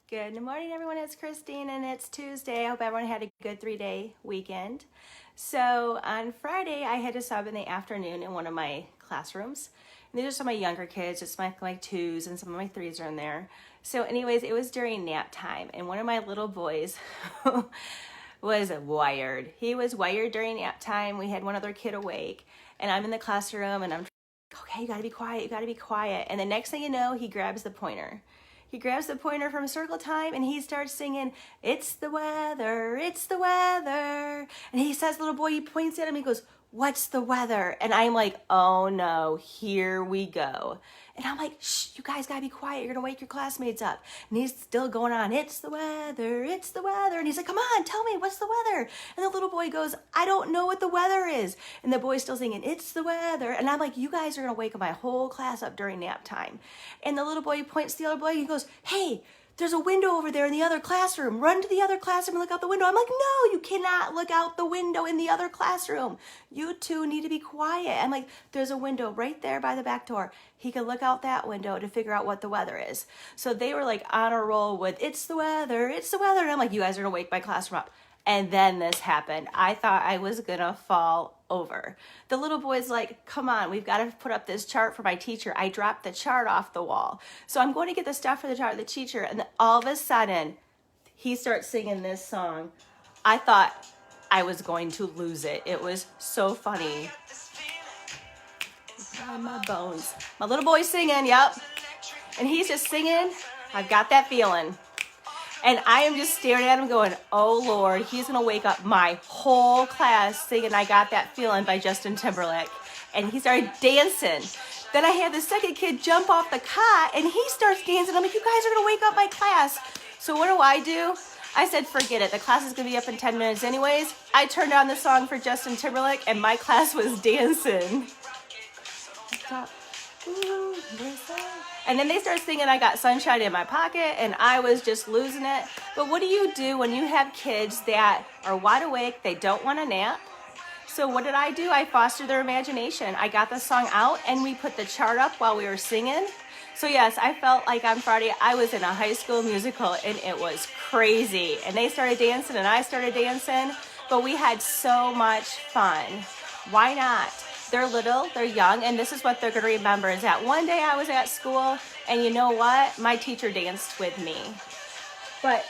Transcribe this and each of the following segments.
Good morning, everyone. It's Christine, and it's Tuesday. I hope everyone had a good 3-day weekend. So on Friday, I had to sub in the afternoon in one of my classrooms. And these are some of my younger kids. It's my 2s and some of my 3s are in there. So anyways, it was during nap time, and one of my little boys was wired. He was wired during nap time. We had one other kid awake, and I'm in the classroom, and I'm okay, you gotta be quiet, you gotta be quiet. And the next thing you know, he grabs the pointer. He grabs the pointer from Circle Time and he starts singing, "It's the weather, it's the weather." And he says, little boy, he points at him, he goes, "What's the weather?" And I'm like, oh no, here we go. And I'm like, shh, you guys gotta be quiet. You're gonna wake your classmates up. And he's still going on, "It's the weather, it's the weather." And he's like, "Come on, tell me, what's the weather?" And the little boy goes, "I don't know what the weather is." And the boy's still singing, "It's the weather." And I'm like, you guys are gonna wake my whole class up during nap time. And the little boy points to the other boy, he goes, "Hey, there's a window over there in the other classroom. Run to the other classroom and look out the window." I'm like, no, you cannot look out the window in the other classroom. You two need to be quiet. I'm like, there's a window right there by the back door. He can look out that window to figure out what the weather is. So they were like on a roll with, "It's the weather, it's the weather." And I'm like, you guys are gonna wake my classroom up. And then this happened. I thought I was gonna fall over. The little boy's like, "Come on, we've got to put up this chart for my teacher." I dropped the chart off the wall. So I'm going to get the stuff for the chart, the teacher, and then all of a sudden, he starts singing this song. I thought I was going to lose it. It was so funny. My bones. My little boy's singing, yep. And he's just singing, "I've got that feeling." And I am just staring at him going, oh Lord, he's gonna wake up my whole class singing "I Got That Feeling" by Justin Timberlake. And he started dancing. Then I had the second kid jump off the cot and he starts dancing. I'm like, you guys are gonna wake up my class. So what do? I said, forget it. The class is gonna be up in 10 minutes anyways. I turned on the song for Justin Timberlake and my class was dancing. And then they start singing "I Got Sunshine in My Pocket," and I was just losing it. But what do you do when you have kids that are wide awake, they don't want to nap? So what did I do? I fostered their imagination. I got the song out and we put the chart up while we were singing. So yes, I felt like on Friday I was in a high school musical and it was crazy. And they started dancing and I started dancing, but we had so much fun. Why not? They're little, they're young, and this is what they're going to remember is that one day I was at school, and you know what? My teacher danced with me. But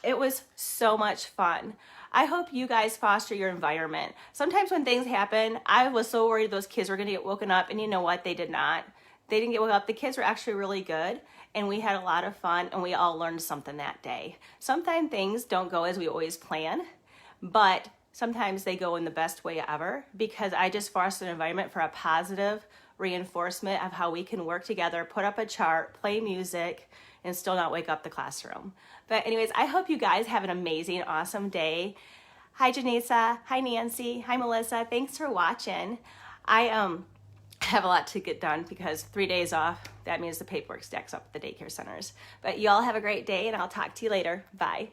it was so much fun. I hope you guys foster your environment. Sometimes when things happen, I was so worried those kids were going to get woken up, and you know what? They did not. They didn't get woken up. The kids were actually really good, and we had a lot of fun, and we all learned something that day. Sometimes things don't go as we always plan, but sometimes they go in the best way ever because I just fostered an environment for a positive reinforcement of how we can work together, put up a chart, play music, and still not wake up the classroom. But anyways, I hope you guys have an amazing, awesome day. Hi, Janessa. Hi, Nancy. Hi, Melissa. Thanks for watching. I have a lot to get done because 3 days off, that means the paperwork stacks up at the daycare centers. But y'all have a great day, and I'll talk to you later. Bye.